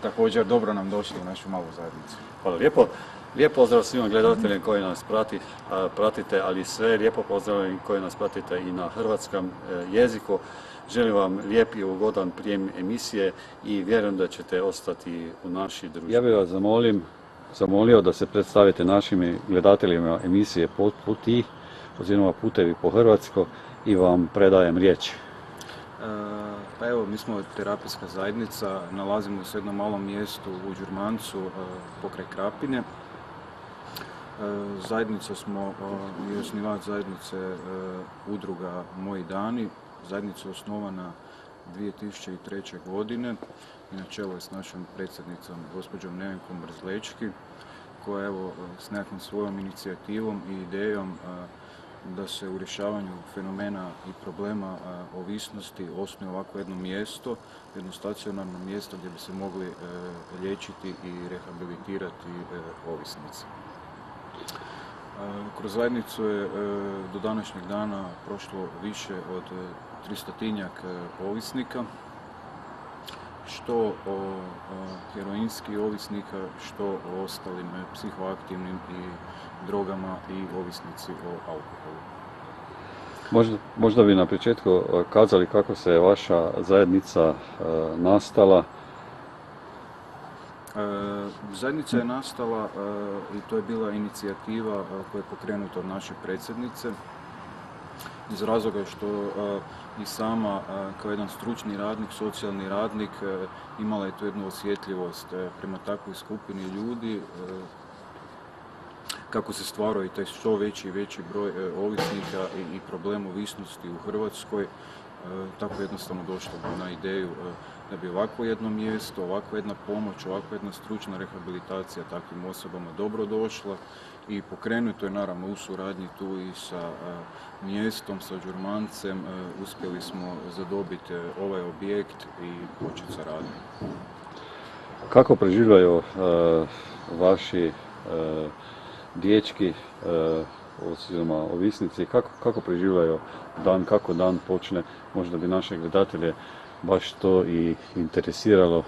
također dobro nam došli u našu malu zajednicu. Hvala lijepo. Lijep pozdrav svima gledateljima koji nas pratite, ali sve lijepo pozdrav koji nas pratite i na hrvatskom jeziku. Želim vam lijep i ugodan prijem emisije i vjerujem da ćete ostati u našoj družbi. Ja bih vas zamolio da se predstavite našim gledateljima emisije Puti, oziroma Putevi po Hrvatsko, i vam predajem riječ. Pa evo, mi smo terapijska zajednica, nalazimo se u jednom malom mjestu u Đurmancu pokraj Krapine. Zajednica smo i osnivač zajednice udruga Moji dani. Zajednica je osnovana 2003. godine i na čelu je s našom predsjednicom, gospođom Nevenkom Brzlečki, koja evo s nekakvom svojom inicijativom i idejom da se u rješavanju fenomena i problema ovisnosti osnuje ovako jedno mjesto, jedno stacionarno mjesto gdje bi se mogli liječiti i rehabilitirati ovisnici. Kroz zajednicu je do današnjeg dana prošlo više od 300-tinjak ovisnika, što heroinskih ovisnika, što o ostalim psihoaktivnim i drogama i ovisnici o alkoholu. Možda bi na početku kazali kako se vaša zajednica nastala. Zajednica je nastala i to je bila inicijativa koja je pokrenuta od naše predsjednice iz razloga što i sama kao jedan stručni radnik, socijalni radnik imala je tu jednu osjetljivost prema takvoj skupini ljudi, kako se stvarao i taj što veći i veći broj ovisnika i problem ovisnosti u Hrvatskoj. Tako jednostavno došlo na ideju da bi ovako jedno mjesto, ovako jedna pomoć, ovako jedna stručna rehabilitacija takvim osobama dobro došla i pokrenuto je naravno u suradnji tu i sa mjestom, sa Đurmancem. Uspjeli smo zadobiti ovaj objekt i početi sa radom. Kako preživljaju vaši dječki, oziroma ovisnici, kako preživljaju dan, kako dan počne? Možda bi naše gledatelje baš to i interesiralo.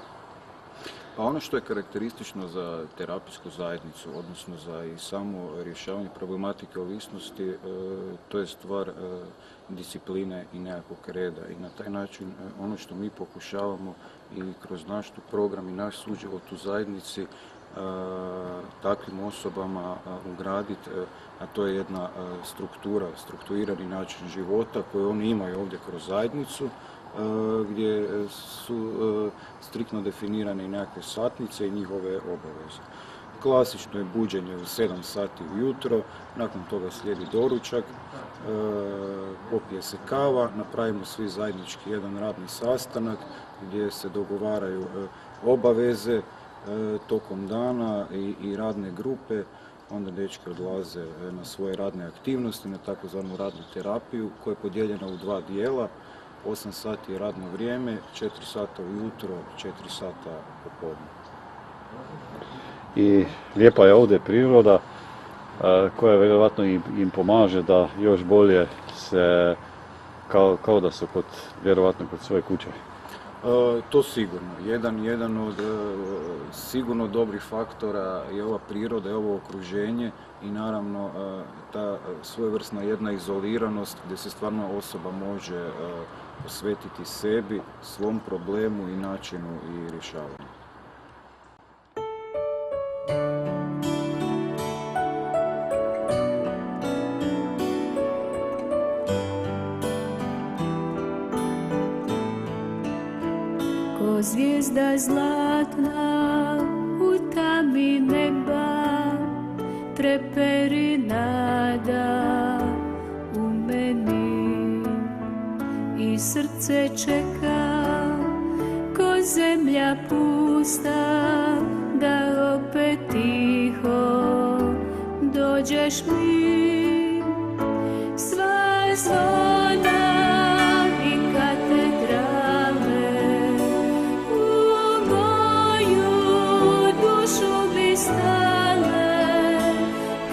Pa ono što je karakteristično za terapijsku zajednicu, odnosno za i samo rješavanje problematike ovisnosti, to je stvar discipline i nekakvog reda. I na taj način ono što mi pokušavamo i kroz naš tu program i naš suživot u zajednici takvim osobama ugraditi, a to je jedna strukturirani način života koju oni imaju ovdje kroz zajednicu, gdje su striktno definirane i nekakve satnice i njihove obaveze. Klasično je buđenje u 7 sati ujutro, nakon toga slijedi doručak, popije se kava, napravimo svi zajednički jedan radni sastanak gdje se dogovaraju obaveze tokom dana i radne grupe. Onda dečki odlaze na svoje radne aktivnosti, na takozvanu radnu terapiju koja je podijeljena u 2 dijela. 8 sati je radno vrijeme, 4 sata ujutro, 4 sata popodne. I lijepa je ovdje priroda koja vjerojatno im pomaže da još bolje se, kao da su vjerojatno kod svoje kuće. To sigurno. Jedan od sigurno dobrih faktora je ova priroda, je ovo okruženje i naravno ta svojevrsna jedna izoliranost gdje se stvarno osoba može posvetiti sebi, svom problemu i načinu i rješavanju. Ko zvijezda zlatna u tami neba, treperi nada u meni i srce čeka ko zemlja pusta, da opet tiho dođeš mi. Sva zvona i katedrale u moju dušu bi stale,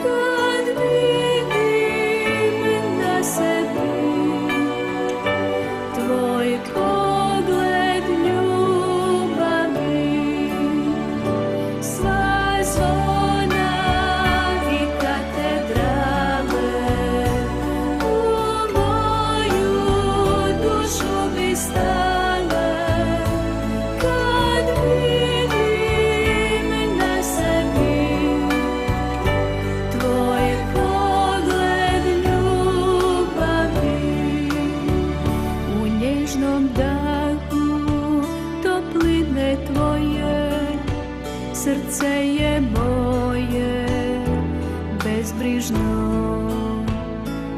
kad vidim na sebi tvoj pogled ljubavi.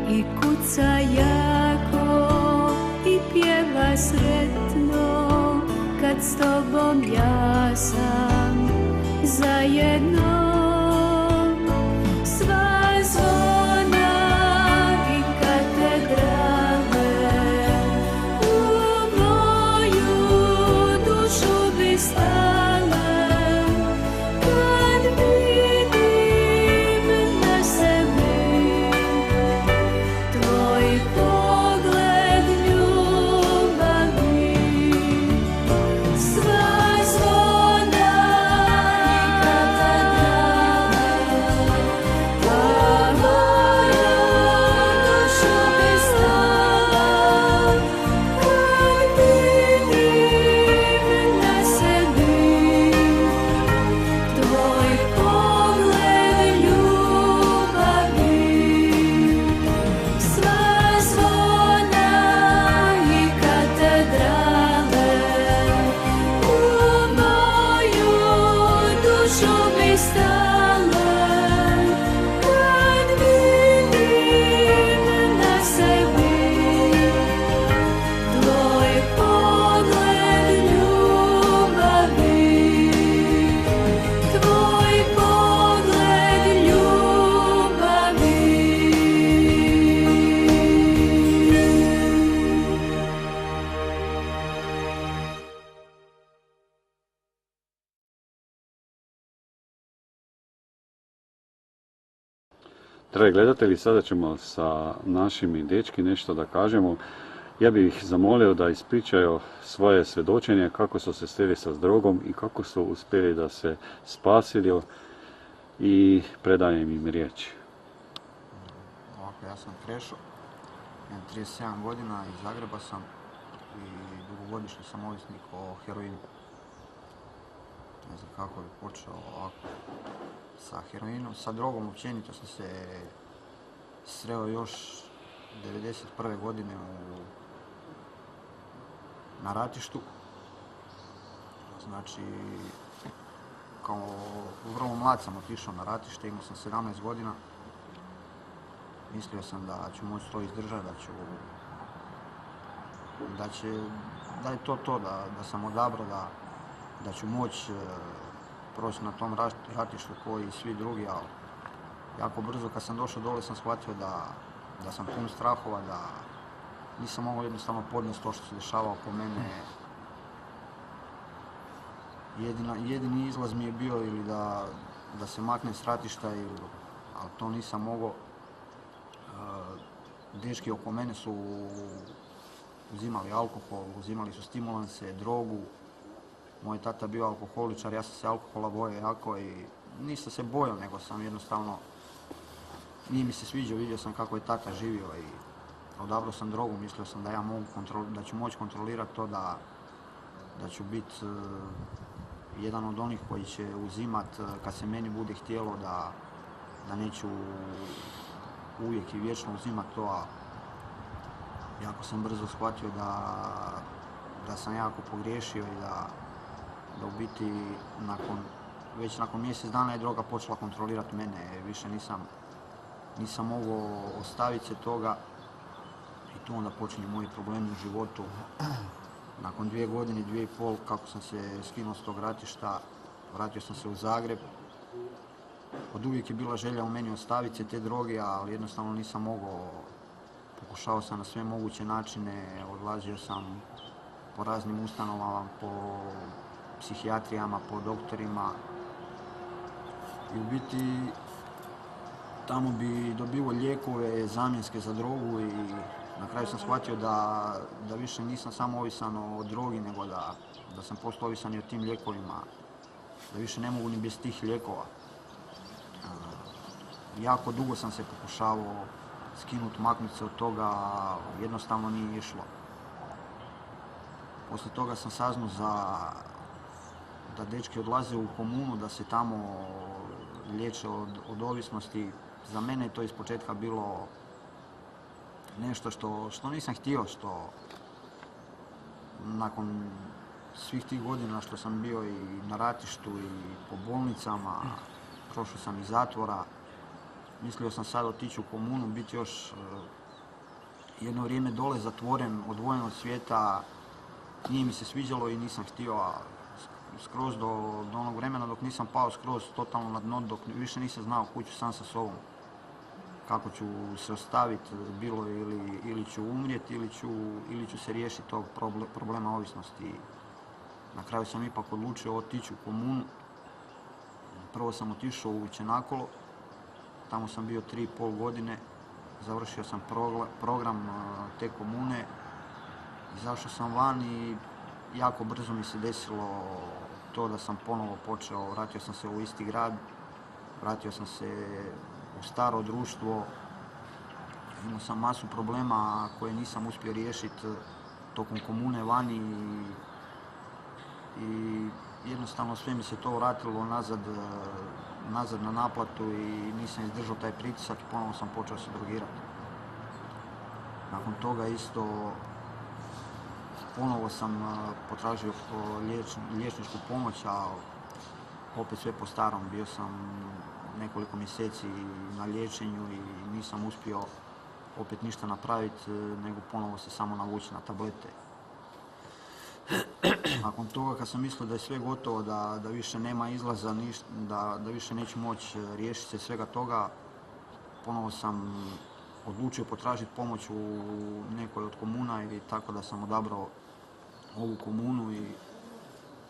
i kuca jako i pjeva sretno, kad s tobom ja sam zajedno. Sva zvona i katedrale u moju dušu bi stale, kad vidim na sebi tvoj pogled ljubavi. Sva zvona i katedrale u moju dušu bi stale, kad vidim na sebi tvoj pogled ljubavi. Sva zvona i katedrale u moju dušu bi stale, kad vidim na sebi tvoj pogled ljubavi. Tvoj pogled ljubavi. Dragi gledatelji, sada ćemo sa našim dečki nešto da kažemo. Ja bih ih zamolio da ispričaju svoje svjedočenje kako su se sreli sa drogom i kako su uspjeli da se spasili, i predajem im riječ. Ovako, ja sam Krešo, imam 37 godina, iz Zagreba sam i dugogodišnji sam ovisnik o heroinu. Ne znam kako bi počeo ovako sa heroinom. Sa drogom općenito sam se sreo još 1991. godine na ratištu. Znači, kao vrlo mlad sam otišao na ratište, imao sam 17 godina. Mislio sam da ću moći to izdržati, da je to, da sam odabrao, da ću moći proći na tom ratištu koji i svi drugi, ali jako brzo kad sam došao dole sam shvatio da sam pun strahova, da nisam mogao jednostavno podnijeti to što se dešava oko mene. Jedini izlaz mi je bio ili da se maknem s ratišta, ali to nisam mogao. Dečki oko mene su uzimali alkohol, uzimali su stimulanse, drogu. Moj tata bio alkoholičar, ja sam se alkohola bojao jako i nisam se bojao, nego sam jednostavno, nije mi se sviđao, vidio sam kako je tata živio i odabrao sam drogu, mislio sam da ću moći kontrolirati to, da ću biti jedan od onih koji će uzimat kad se meni bude htjelo, da neću uvijek i vječno uzimat to, a jako sam brzo shvatio da sam jako pogriješio i da u biti već nakon mjesec dana je droga počela kontrolirati mene, više nisam mogao ostaviti se toga i tu onda počinju moji problemi u životu. Nakon 2 godine, 2,5 kako sam se skinuo s tog ratišta, vratio sam se u Zagreb. Od uvijek je bila želja u meni ostaviti se te droge, ali jednostavno nisam mogao. Pokušao sam na sve moguće načine, odlazio sam po raznim ustanovama, po psihijatrijama, po doktorima. I u biti tamo bi dobivao lijekove zamjenske za drogu i na kraju sam shvatio da više nisam samo ovisan o drogi, nego da sam postao ovisan i o tim lijekovima, da više ne mogu ni bez tih lijekova. Jako dugo sam se pokušavao skinuti, maknuti se od toga, jednostavno nije išlo. Poslije toga sam saznao da dečki odlaze u komunu, da se tamo liječe od ovisnosti. Za mene je to ispočetka bilo nešto što nisam htio, što nakon svih tih godina što sam bio i na ratištu i po bolnicama, prošao sam iz zatvora, mislio sam sad otići u komunu, biti još jedno vrijeme dole zatvoren, odvojen od svijeta, nije mi se sviđalo i nisam htio, a skroz do onog vremena dok nisam pao skroz totalno na dno, dok više nisam znao kud ću sam sa sobom. Kako ću se ostaviti, bilo ili ću umrijeti ili ću se riješiti tog problema ovisnosti. Na kraju sam ipak odlučio otići u komunu. Prvo sam otišao u Čenakolo, tamo sam bio 3,5 godine, završio sam program te komune, izašao sam van i jako brzo mi se desilo to da sam ponovo počeo, vratio sam se u isti grad, vratio sam se u staro društvo, imao sam masu problema koje nisam uspio riješiti tokom komune vani i jednostavno sve mi se to vratilo nazad na naplatu i nisam izdržao taj pritisak i ponovo sam počeo se drogirati. Nakon toga isto ponovo sam potražio liječničku pomoć, a opet sve po starom. Bio sam nekoliko mjeseci na liječenju i nisam uspio opet ništa napraviti, nego ponovo se samo navući na tablete. Nakon toga kad sam mislio da je sve gotovo, da više nema izlaza, da više neću moći riješiti se svega toga, ponovo sam odlučio potražiti pomoć u nekoj od komuna i tako da sam odabrao ovu komunu i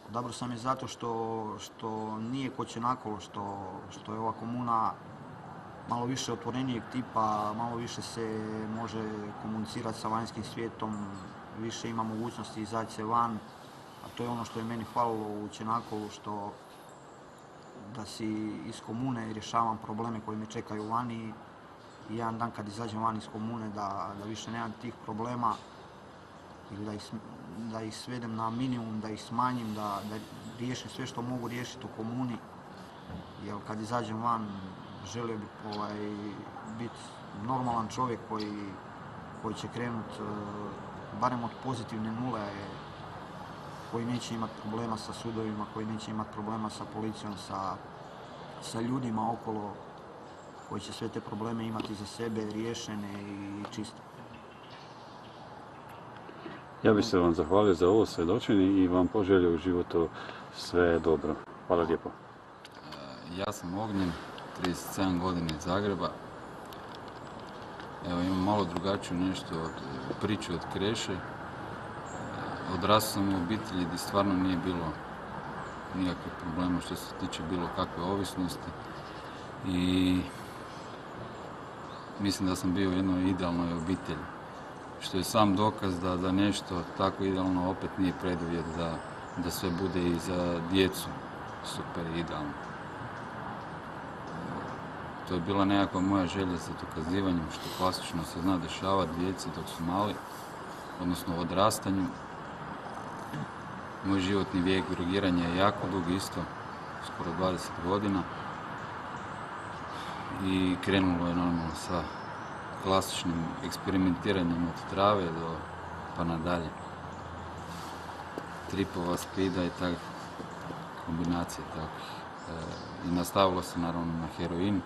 odabrao sam je zato što nije ko Čenakolo, što je ova komuna malo više otvorenijeg tipa, malo više se može komunicirati sa vanjskim svijetom, više ima mogućnosti izaći se van, a to je ono što je meni falilo u Čenakolu, da si iz komune rješavam probleme koji me čekaju vani i jedan dan kad izađem van iz komune da više nemam tih problema ili da ih svedem na minimum, da ih smanjim, da riješim sve što mogu riješiti u komuni, jer kad izađem van želio bih biti normalan čovjek koji će krenuti barem od pozitivne nule, koji neće imati problema sa sudovima, koji neće imati problema sa policijom, sa ljudima okolo, koji će sve te probleme imati za sebe riješene i čiste. Ja bih se vam zahvalio za ovo svjedočenje i vam poželio u životu sve dobro. Hvala lijepo. Ja sam Ognjen, 37 godina iz Zagreba. Evo, imam malo drugačiju nešto priču od Kreše. Odrastao sam u obitelji gdje stvarno nije bilo nikakvih problema što se tiče bilo kakve ovisnosti. I mislim da sam bio u jednoj idealnoj obitelji. Što je sam dokaz da nešto tako idealno opet nije preduvjet da sve bude i za djecu super idealno. To je bila nekakva moja želja za dokazivanjem, što klasično se zna dešavati djeci dok su mali, odnosno u odrastanju. Moj životni vijek drogiranja je jako dug isto, skoro 20 godina. I krenulo je normalno sa klasičnim eksperimentiranjem od trave pa nadalje. Tripova, speeda i tak, kombinacije takvih. I nastavilo se naravno na heroin,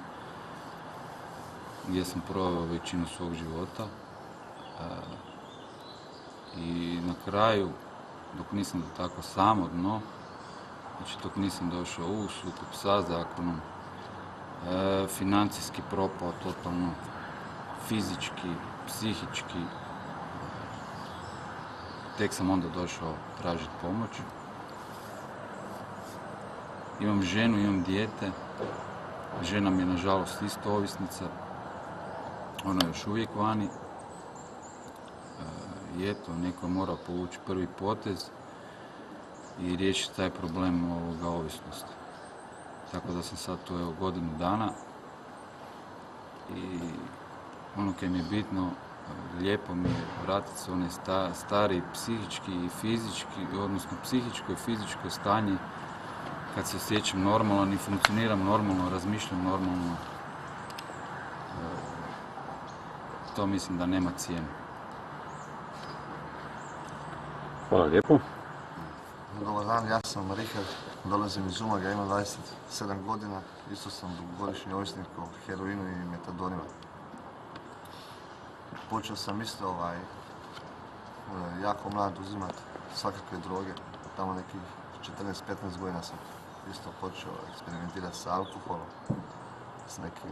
gdje sam proveo većinu svog života. I na kraju, dok nisam tako samo dno, znači dok nisam došao u sukob sa zakonom, financijski propao totalno, fizički, psihički, tek sam onda došao tražiti pomoć. Imam ženu, imam dijete, žena mi je nažalost isto ovisnica, ona je još uvijek vani. I eto, neko mora povući prvi potez i riješiti taj problem ovisnosti. Tako da sam sad tu godinu dana i ono kaj mi je bitno, lijepo mi je vratiti se u onaj stari psihički i fizički, odnosno psihičko i fizičko stanje kad se osjećam normalan i funkcioniram normalno, razmišljam normalno. To mislim da nema cijenu. Hvala lijepo. Dobar dan, ja sam Richard, dolazim iz Umaga, imam 27 godina, isto sam dugogodišnji ovisnik o heroinu i metadonima. počeo sam isto jako mlad uzimat svakakve droge. Tamo nekih 14-15 godina sam isto počeo eksperimentirati sa alkoholom, s nekim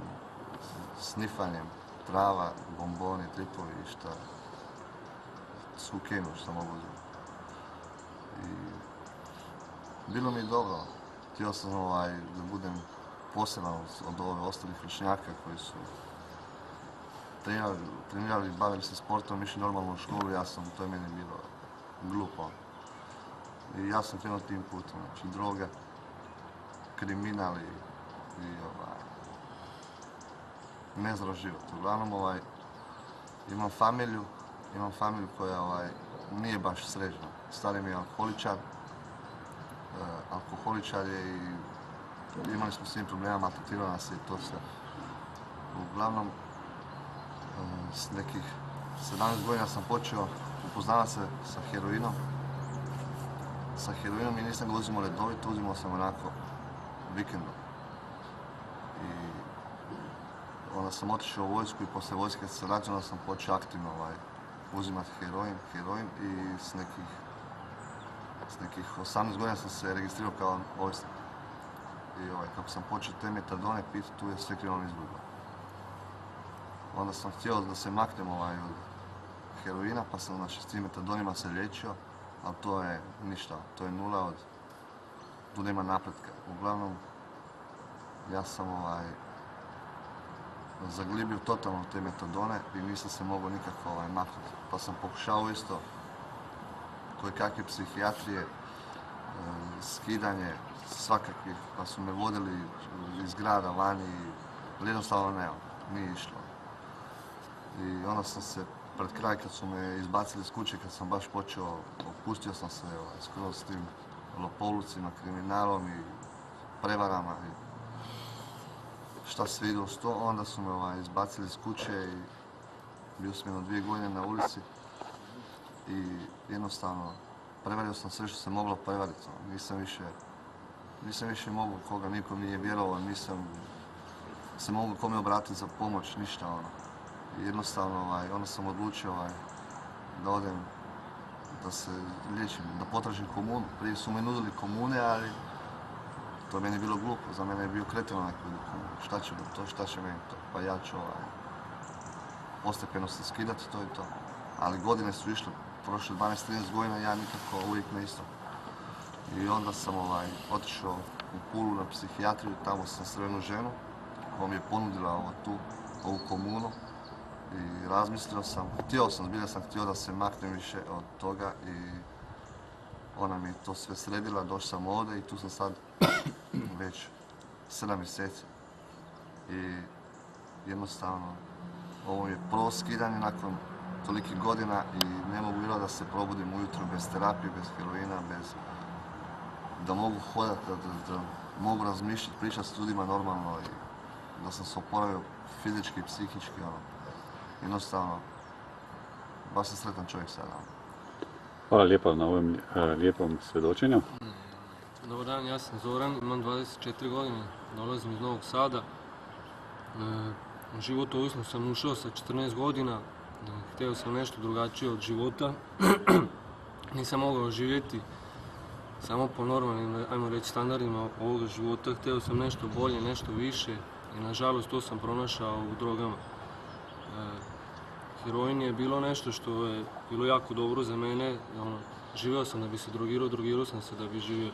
snifanjem trava, bomboni, tripovi i šta, sukenu što mogu uzeti. I bilo mi je dobro. Htio sam da budem poseban od ove ostalih vršnjaka koji su trenirali, bavili se sportom, išli normalno u školu, to je meni bilo glupo. I ja sam krenuo tim putem, znači droga, kriminal i nezdrav život. Uglavnom imam familiju koja nije baš sređena. Stari mi je alkoholičar je i imali smo s tim problema, maltretirao nas i to sve. Uglavnom, s nekih 17 godina sam počeo upoznavati se sa heroinom. Sa heroinom i nisam ga uzimao redovito, uzimao sam onako vikendom. I onda sam otišao u vojsku i poslije vojske kad se vraćao, onda sam počeo aktivno uzimati heroin i s nekih 18 godina sam se registrirao kao ovisnik. I kako sam počeo te metadone piti, tu je sve krenulo izgubo. Onda sam htio da se maknem od heroina, pa sam s tim metadonima se liječio, ali to je ništa, to je nula, tu nema napretka. Uglavnom, ja sam zaglibio totalno te metadone i nisam se mogao nikako maknuti. Pa sam pokušao isto koje kakve psihijatrije, skidanje svakakvih, pa su me vodili iz grada vani i jednostavno nije išlo. I onda sam se pred kraj kad su me izbacili iz kuće, kad sam baš počeo, opustio sam se skroz s tim lopovlucima, kriminalom i prevarama i šta se ide uz to, onda su me izbacili iz kuće i bio sam 2 godine na ulici i jednostavno prevario sam sve što se moglo prevariti. Nisam više mogao koga, nikom nije vjerovao, nisam se mogao kome obratiti za pomoć, ništa. I jednostavno onda sam odlučio da odem, da se liječim, da potražim komunu. Prije su me nudili komune, ali to je meni bilo glupo, za mene je bio kreteno neko komunu. Šta će mi to, šta će meni to? Pa ja ću postepeno se skidati, to je to. Ali godine su išle, prošle 12-13 godina, ja nikako uvijek na isto. I onda sam otišao u Pulu na psihijatriju, tamo sam sreo jednu ženu koja mi je ponudila ovu komunu. I razmislio sam, zbilja sam htio da se maknem više od toga i ona mi je to sve sredila, došao sam ovdje i tu sam sad već 7 mjeseci. I jednostavno, ovo je prvo skidanje nakon tolikih godina i ne mogu vjerovati da se probudim ujutro bez terapije, bez heroina, da mogu hodati, da mogu razmišljati, pričati s ljudima normalno i da sam se oporavio fizički i psihički. Jednostavno, baš sam sretan čovjek sada. Hvala lijepa na ovom lijepom svjedočenju. Dobar dan, ja sam Zoran, imam 24 godine, dolazim iz Novog Sada. U život ovisno sam ušao sa 14 godina, htio sam nešto drugačije od života. Nisam mogao živjeti samo po normalnim, ajmo reći, standardima ovoga života. Htio sam nešto bolje, nešto više i nažalost to sam pronašao u drogama. Heroin je bilo nešto što je bilo jako dobro za mene. Živio sam da bi se drogirao sam se da bi živio.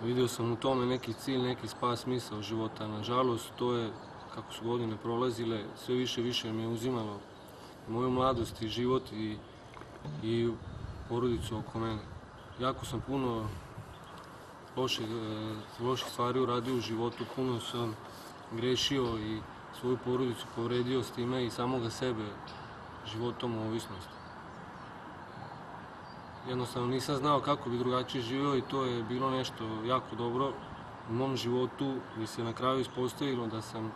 Vidio sam u tome neki cilj, neki spas, smisao života. Nažalost, to je, kako su godine prolazile, sve više i više mi je uzimalo moju mladost i život i porodicu oko mene. Jako sam puno loših stvari uradio u životu, puno sam grešio i svoju porodicu povredio s time i samoga sebe životom u ovisnosti. Jednostavno nisam znao kako bi drugačije živio i to je bilo nešto jako dobro u mom životu, gdje se na kraju ispostavilo da sam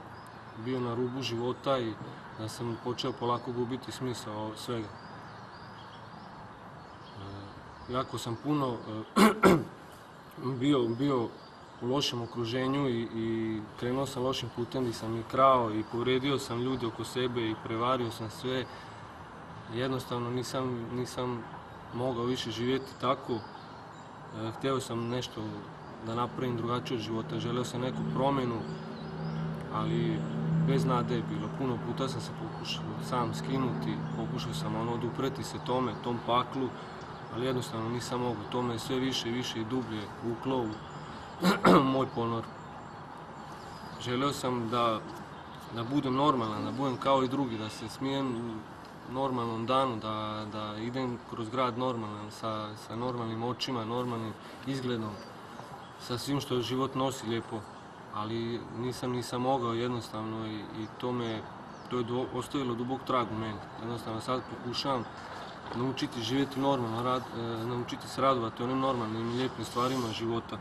bio na rubu života i da sam počeo polako gubiti smisao svega. Jako sam puno bio u lošem okruženju i krenuo sam lošim putem gdje sam i krao i povredio sam ljude oko sebe i prevario sam sve jednostavno nisam mogao više živjeti tako. Htio sam nešto da napravim drugačije od života, želio sam neku promjenu, ali bez nade je bilo. Puno puta sam se pokušao sam skinuti, pokušao sam odupreti se tom paklu, ali jednostavno nisam mogao. To me sve više i više i dublje vuklo u moj ponor. Želio sam da budem normalan, da budem kao i drugi, da se smijem u normalnom danu, da idem kroz grad normalan, sa normalnim očima, normalnim izgledom, sa svim što život nosi lijepo. Ali nisam mogao jednostavno i to je ostavilo dubok trag u meni. Jednostavno sad pokušavam naučiti živjeti normalno, naučiti se radovati onim normalnim i lijepim stvarima života.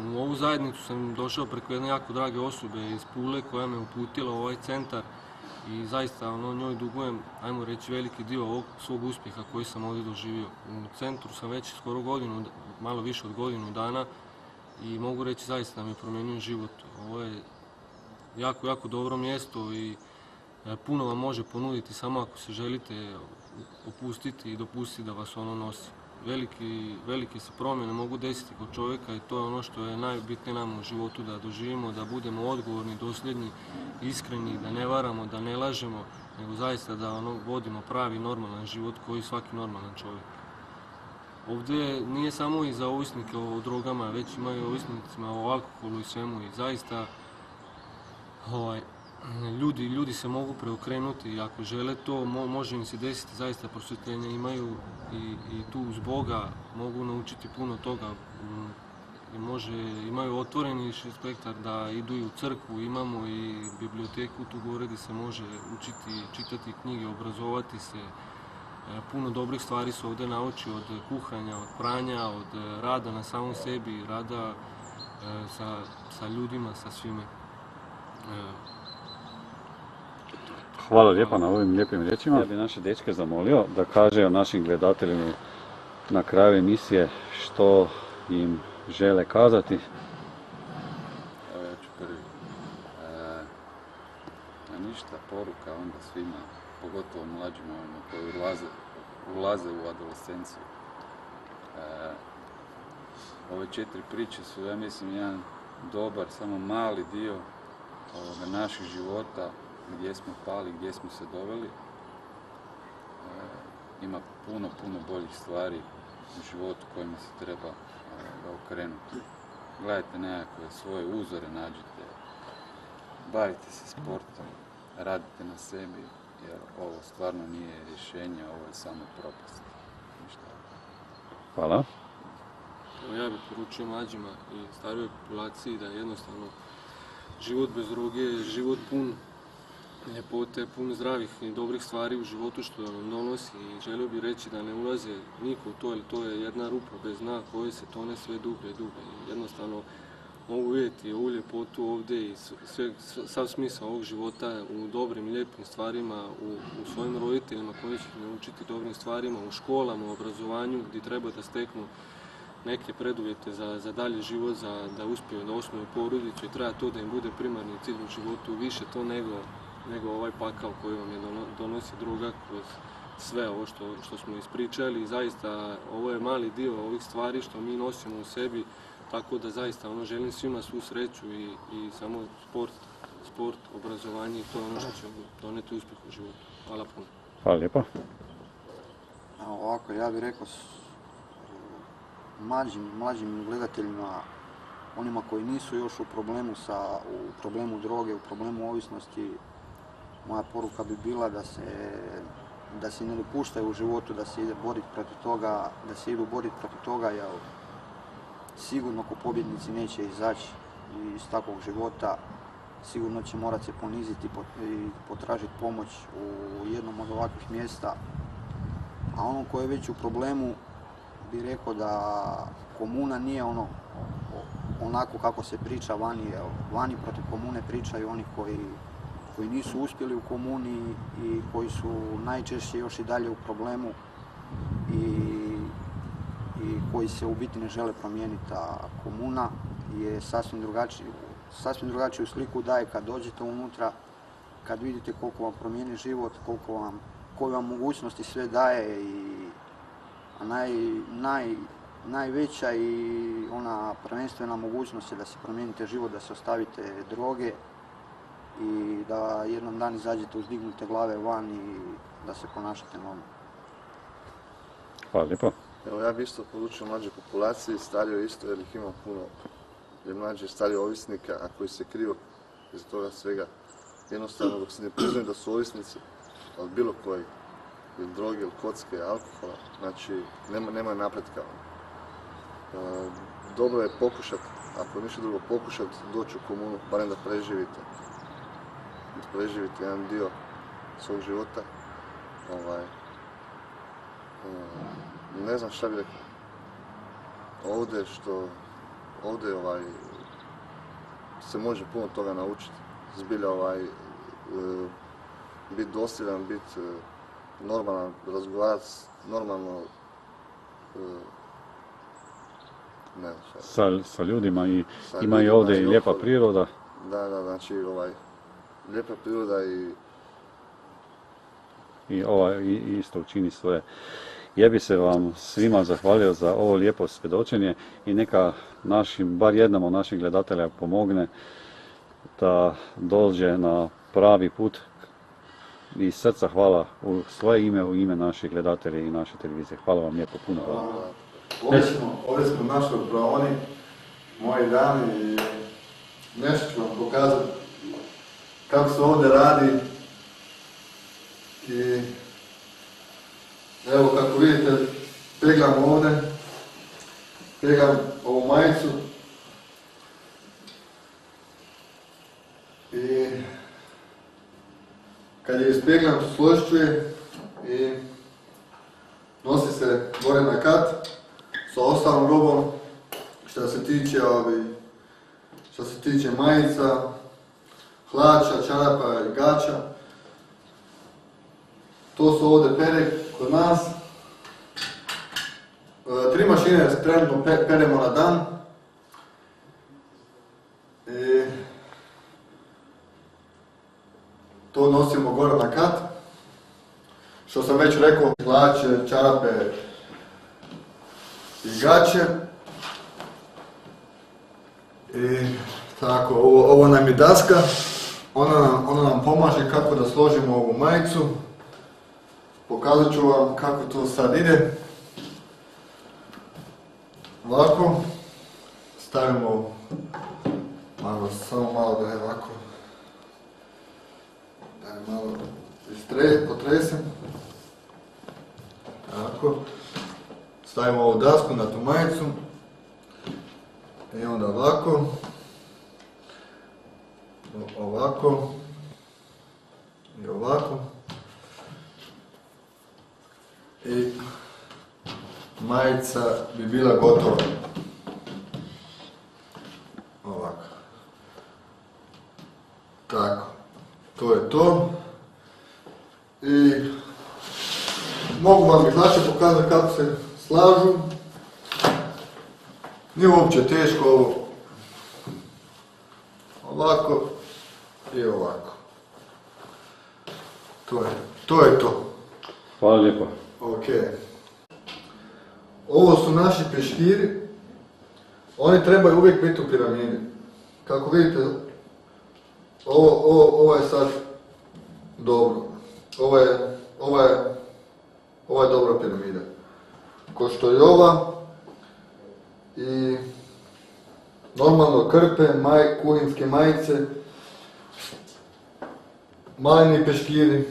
U ovu zajednicu sam došao preko jedne jako drage osobe iz Pule koja me uputila u ovaj centar i zaista njoj dugujem, ajmo reći, veliki dio ovog svog uspjeha koji sam ovdje doživio. U centru sam već skoro malo više od godinu dana i mogu reći zaista da mi je promijenio život. Ovo je jako, jako dobro mjesto i puno vam može ponuditi samo ako se želite opustiti i dopustiti da vas ono nosi. Velike se promjene mogu desiti kod čovjeka i to je ono što je najbitnije nama u životu, da doživimo, da budemo odgovorni, dosljedni, iskreni, da ne varamo, da ne lažemo, nego zaista da vodimo pravi, normalan život koji svaki normalan čovjek. Ovdje nije samo i za ovisnike o drogama, već imaju i ovisnicima o alkoholu i svemu i zaista ljudi se mogu preokrenuti i ako žele to može im se desiti zaista prosvjetljenje, imaju i tu uz Boga mogu naučiti puno toga. Imaju otvoreni spektar da idu i u crkvu, imamo i biblioteku tu gore gdje se može učiti, čitati knjige, obrazovati se. Puno dobrih stvari se ovdje nauči od kuhanja, od pranja, od rada na samom sebi, rada sa ljudima, sa svime. Hvala lijepa na ovim lijepim riječima. Ja bih naše dečke zamolio da kaže o našim gledateljima na kraju emisije što im žele kazati. Evo ja ću prvi. Ništa, poruka onda svima, pogotovo mlađima koji ulaze u adolescenciju. Ove 4 priče su, ja mislim, jedan dobar, samo mali dio naših života, gdje smo pali, gdje smo se doveli. Ima puno boljih stvari u životu kojima se treba okrenuti. Gledajte nekakve svoje uzore, nađite, bavite se sportom, radite na sebi, jer ovo stvarno nije rješenje, ovo je samo propast. Ništa. Hvala. Ja bih poručio mlađima i starijoj populaciji da jednostavno život bez droge je život pun ljepote, pun zdravih i dobrih stvari u životu što nam donosi i želio bih reći da ne ulaze niko u to, jer to je jedna rupa bez dna koje se tone sve dublje i dublje. Jednostavno mogu vidjeti ovu ljepotu ovdje i sav smisao ovog života u dobrim, lijepim stvarima, u svojim roditeljima koji će naučiti dobrim stvarima, u školama, u obrazovanju gdje treba da steknu neke preduvjete za dalji život, da uspiju da osnuju porodicu i treba to da im bude primarni cilj u životu, više to nego ovaj pakao koji vam je donosi droga kroz sve ovo što smo ispričali. I zaista ovo je mali dio ovih stvari što mi nosimo u sebi, tako da zaista želim svima svu sreću i samo sport, obrazovanje i to je ono što će doneti uspjeh u životu. Hvala puno. Hvala lijepa. Ovako, ja bih rekao mlađim gledateljima, onima koji nisu još u problemu droge, u problemu ovisnosti, moja poruka bi bila da se ne dopuštaju u životu, da se ide boriti protiv toga, da se idu boriti protiv toga, jer sigurno ko pobjednici neće izaći iz takvog života, sigurno će morati se poniziti i potražiti pomoć u jednom od ovakvih mjesta. A ono koji je već u problemu, bih rekao da komuna nije onako kako se priča vani, jer vani protiv komune pričaju oni koji nisu uspjeli u komuni i koji su najčešće još i dalje u problemu i koji se u biti ne žele promijeniti. A komuna je sasvim drugačiju sliku daje kad dođete unutra, kad vidite koliko vam promijeni život, koliko vam koju vam mogućnosti sve daje a najveća i ona prvenstvena mogućnost je da se promijenite život, da se ostavite droge i da jednom dan izađete uzdignute glave van i da se ponašate normalno. Hvala lijepo. Evo, ja bi isto poručio mlađoj populaciji, starijoj isto, jer ih ima puno, jer mlađi i stariji ovisnika, a koji se kriju iz toga svega. Jednostavno, dok se ne priznaju da su ovisnici od bilo koji, ili droge, ili kocke, alkohola, znači nema napretka. Dobro je pokušati, ako ništa drugo, pokušati doći u komunu, barem da preživite. Da preživite jedan dio svog života. Ne znam šta bih rekao. Ovdje se može puno toga naučiti. Zbilja biti dosljedan, biti normalan, razgovarati normalno, ne znam šta. Sa ljudima i ima i ovdje i lijepa priroda. Da, znači lijepa priroda i isto učini svoje. Ja bi se vam svima zahvalio za ovo lijepo svjedočenje i neka bar jednom od naših gledatelja pomogne da dođe na pravi put. I srca hvala u svoje ime, u ime naših gledatelja i naše televizije. Hvala vam lijepo, puno hvala. Ovdje smo našli u Praoni, moji dani, i nešto ću vam pokazati kako se ovdje radi. I evo kako vidite, peglam ovdje, peglam ovu majicu i kad je ispeglam složit ću je i nosi se gore na kat sa ostalom robom što se tiče majica, hlača, čarapa i gača. To su ovdje pere kod nas. 3 mašine trenutno peremo na dan. I to nosimo gore na kat. Što sam već rekao, hlače, čarape i gače. I tako, ovo nam je daska. Ona nam pomaže kako da složimo ovu majicu. Pokazat ću vam kako to sad ide. Ovako. Stavimo samo malo da je ovako. Da je malo potresem. Tako. Stavimo ovu dasku na tu majicu. I onda ovako. Ovako. I ovako. I majica bi bila gotova. Ovako. Tako. To je to. I mogu vam ih lakše pokazati kako se slažu. Nije uopće teško ovo. Ovako i ovako. To je to. Hvala lijepo. Ok. Ovo su naši peškiri. Oni trebaju uvijek biti u piramidi. Kako vidite, ovo je sad dobro. Ovo je dobra piramida. Ko što je ova. I normalno krpe, kuhinske majice, malini peškiri.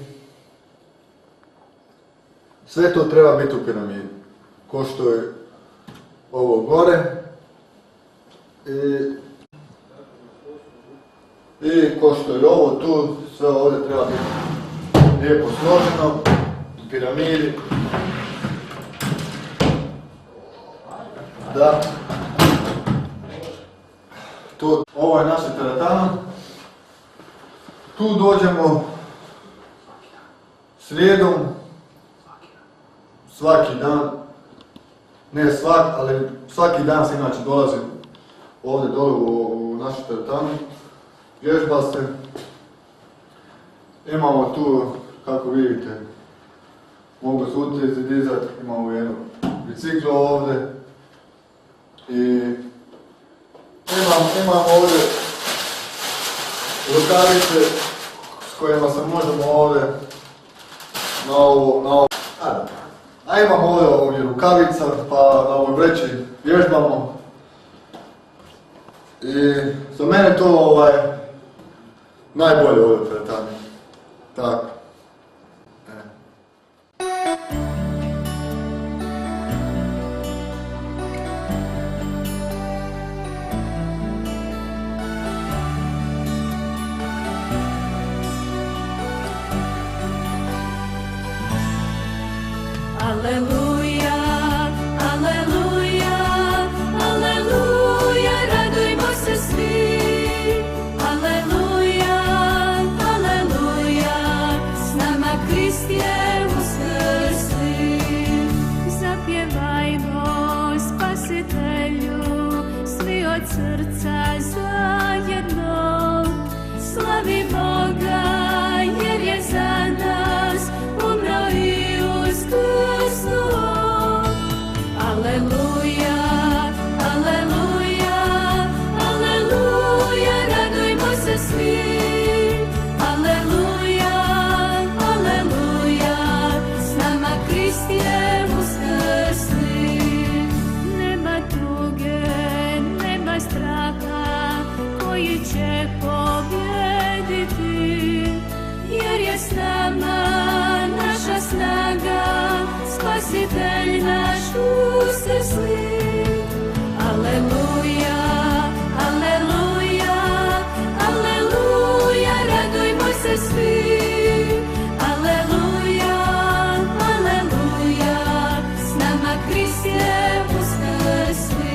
Sve to treba biti u piramidi. Ko što je ovo gore i ko što je ovo tu, sve ovdje treba biti lijepo složeno u piramidi. Da. Ovo je naša teretana. Tu dođemo srijedom, svaki dan, ali svaki dan se inače dolazim ovdje dole u našu teretanu. Vježba se. Imamo tu, kako vidite, mogu sutra dizat, imamo jednu biciklu ovdje i imam ovdje rukavice s kojima se možemo ovdje na ovo. A imam ovdje rukavica, pa na ovoj vreći vježbamo. I za mene to najbolje ovdje teretanje. Tako. Aleluja, aleluja, aleluja, radujmo se svi. Aleluja, aleluja, s nama Krist je uskrsli. Zapjevajmo Spasitelju, svi od srca zajedno. Slavi Boga, jer je za nas umro i uskrsnuo. Aleluja, aleluja, aleluja, radujmo se svi. Aleluja, aleluja, s nama Krist je uskrsli. Nema tuge, nema straha koji će pobjediti, jer je s nama naša snaga, Spasitelj naš uskrsli. Aleluja, aleluja, aleluja, radujmo se svi. Aleluja, aleluja, s nama Krist je uskrsli.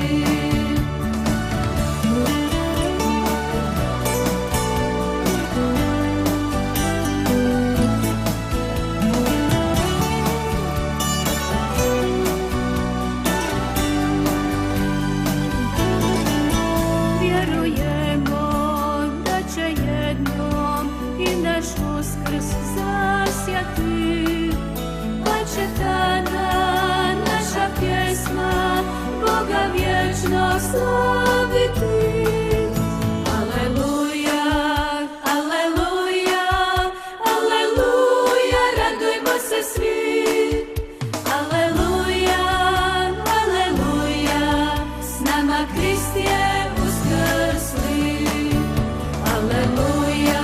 Uskrs zasjati, pa će tada naša pjesma Boga vječno slaviti. Aleluja, aleluja, aleluja, radujmo se svi. Aleluja, aleluja, s nama Krist je uskrsli. Aleluja,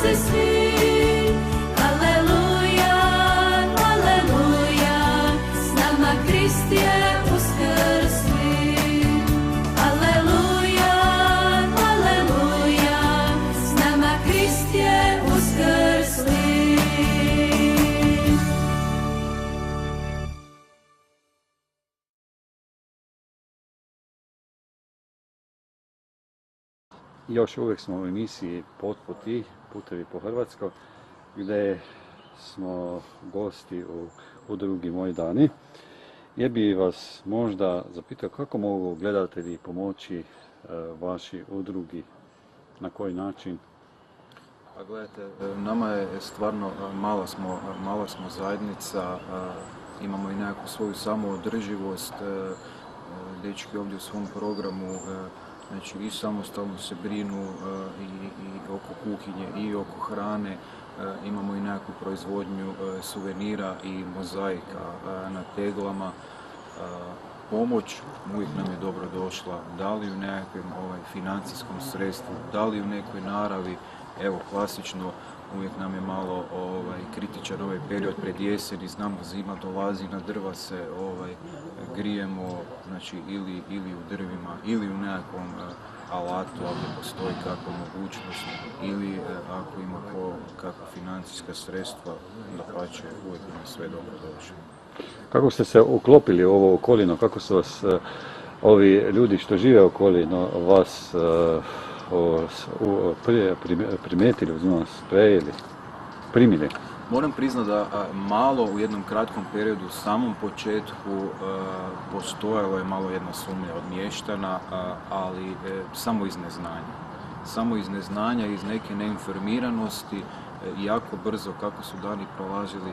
svi. Aleluja, aleluja, s nama Krist je uskrsli. Aleluja, aleluja, s nama Krist je uskrsli. Još uvijek smo u emisiji Pot po ti, putevi po Hrvatskoj, gdje smo gosti u udrugi Moji dani. Ja bih vas možda zapitao kako mogu gledatelji pomoći vaši udrugi, na koji način? Pa gledajte, nama je stvarno mala smo zajednica, imamo i nekakvu svoju samoodrživost. Dečki ovdje u svom programu znači i samostalno se brinu i oko kuhinje i oko hrane. Imamo i nekakvu proizvodnju suvenira i mozaika na teglama. Pomoć uvijek nam je dobro došla, da li u nekakvom financijskom sredstvu, da li u nekoj naravi. Evo, klasično, uvijek nam je malo kritičan ovaj period pred jesen i znamo zima dolazi, na drva se grijemo, znači ili u drvima ili u nekakvom alatu, ako postoji kakva mogućnost, ili ako ima kakva financijska sredstva, dapače, uvijek nam je sve dobro došlo. Kako ste se uklopili u ovo okolino, kako su vas ovi ljudi što žive okolino vas primetili, uz nas sprejeli, primili? Moram priznati da malo u jednom kratkom periodu, u samom početku, postojala je malo jedna sumnja od mještana, ali samo iz neznanja. samo iz neznanja, iz neke neinformiranosti, jako brzo kako su dani prolazili,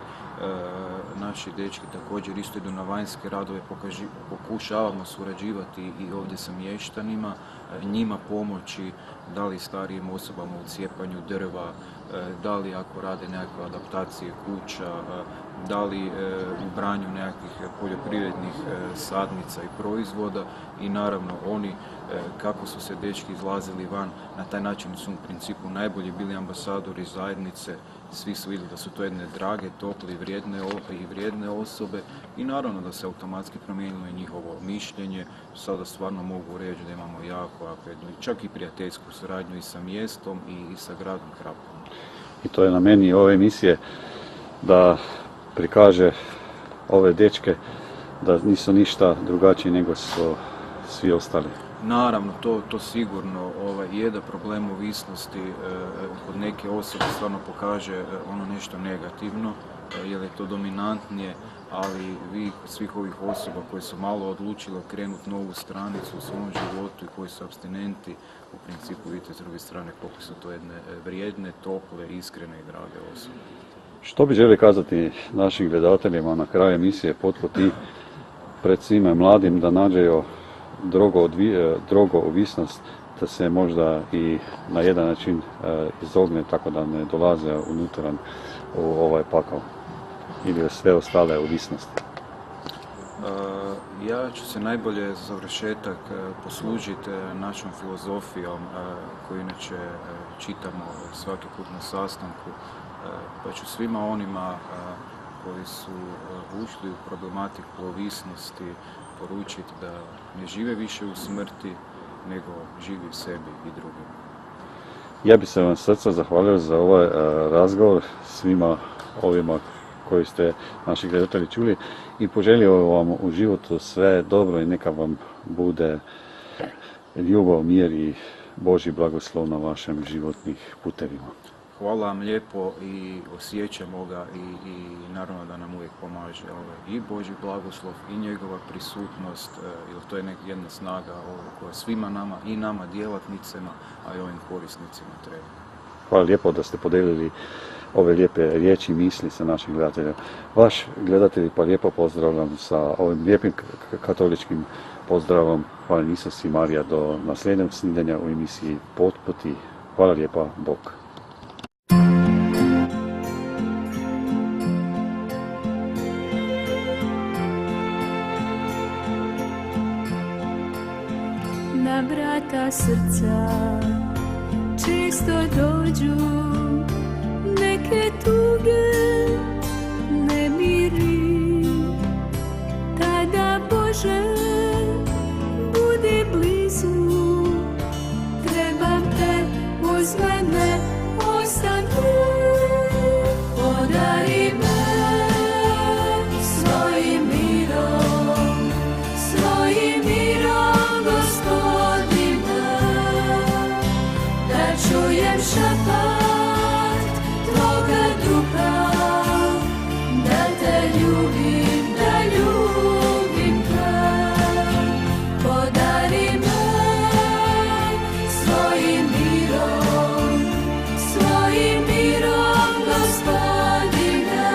naši dečki također isto idu na vanjske radove, pokušavamo surađivati i ovdje sa mještanima, njima pomoći, da li starijim osobama u cijepanju drva, da li ako rade nekakve adaptacije kuća, da li u branju nekakvih poljoprivrednih sadnica i proizvoda i naravno oni kako su se dečki izlazili van, na taj način su u principu najbolji bili ambasadori zajednice, svi su vidjeli da su to jedne drage, tople i vrijedne osobe i naravno da se automatski promijenilo i njihovo mišljenje. Sada stvarno mogu reći da imamo jako jednu, čak i prijateljsku suradnju i sa mjestom i sa gradom Krapom. I to je na meni ove emisije da prikaže ove dečke da nisu ništa drugačiji nego su svi ostali. Naravno, to sigurno je da problem ovisnosti kod neke osobe stvarno pokaže ono nešto negativno, jer je to dominantnije, ali vi kod svih ovih osoba koji su malo odlučili okrenuti novu stranicu u svom životu i koji su apstinenti, u principu vidite s druge strane koliko su to jedne vrijedne, tople, iskrene i drage osobe. Što bi želi kazati našim gledateljima na kraju emisije Potputi pred svima mladim da nađeju drogovisnost, da se možda i na jedan način izogne tako da ne dolaze unutra u ovaj pakao ili sve ostale ovisnosti? Ja ću se najbolje za završetak poslužiti našom filozofijom koju inače čitamo svaki put na sastanku, pa ću svima onima koji su ušli u problematiku ovisnosti poručiti da ne žive više u smrti, nego živi sebi i drugima. Ja bih se vam srca zahvalio za ovaj razgovor svima ovima koji ste naši gledatelji čuli i poželio vam u životu sve dobro i neka vam bude ljubav, mir i Božji blagoslov na vašim životnih putevima. Hvala vam lijepo i osjećamo ga i naravno da nam uvijek pomaže i Božji blagoslov i njegova prisutnost, jer to je jedna snaga koja svima nama i nama djelatnicima, a i ovim korisnicima treba. Hvala lijepo da ste podelili ove lijepe riječi i misli sa našim gledateljima. Vaš gledatelj pa lijepo pozdravljam sa ovim lijepim katoličkim pozdravom. Hvala Isus i Marija do nasljednog snidanja u emisiji Potputi. Hvala lijepa, Bog. Na vrata srca često dođu neke tuge, nemiri. Tada Bože budi blizu, trebam te, uz mene ostan tu. Podari me svojim mirom, svojim mirom, Gospodine, da čujem šapat Tvoga duha, da te ljubim, da ljubim te. Podari me svojim mirom, svojim mirom, Gospodine,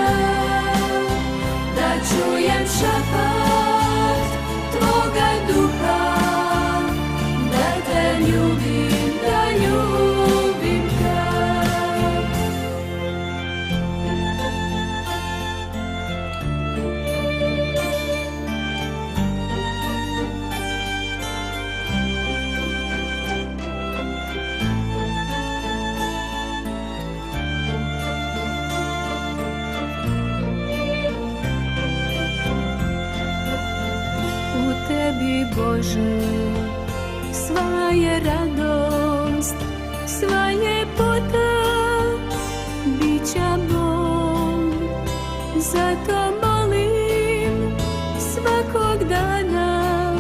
da čujem šapat Tvoga duha, da te ljubim, da ljubim te. U tebi, Bože, sva je radost, sva ljepota bića mog. Zato molim svakog dana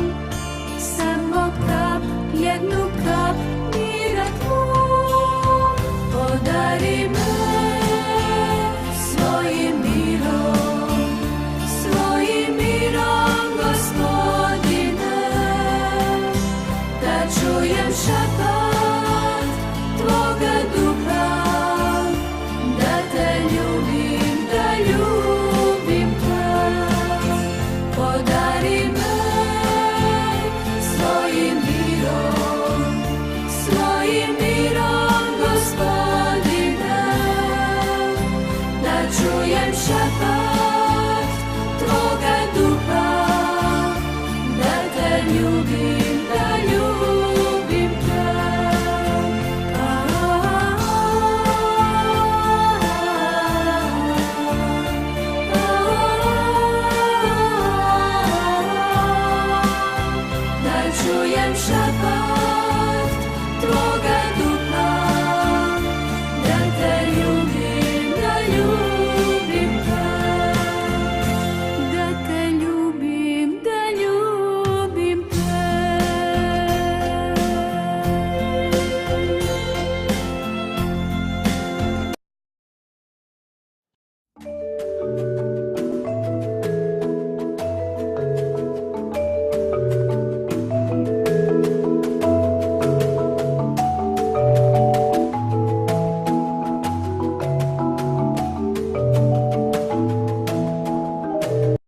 samo kap, jednu kap mira tvoj. Podari me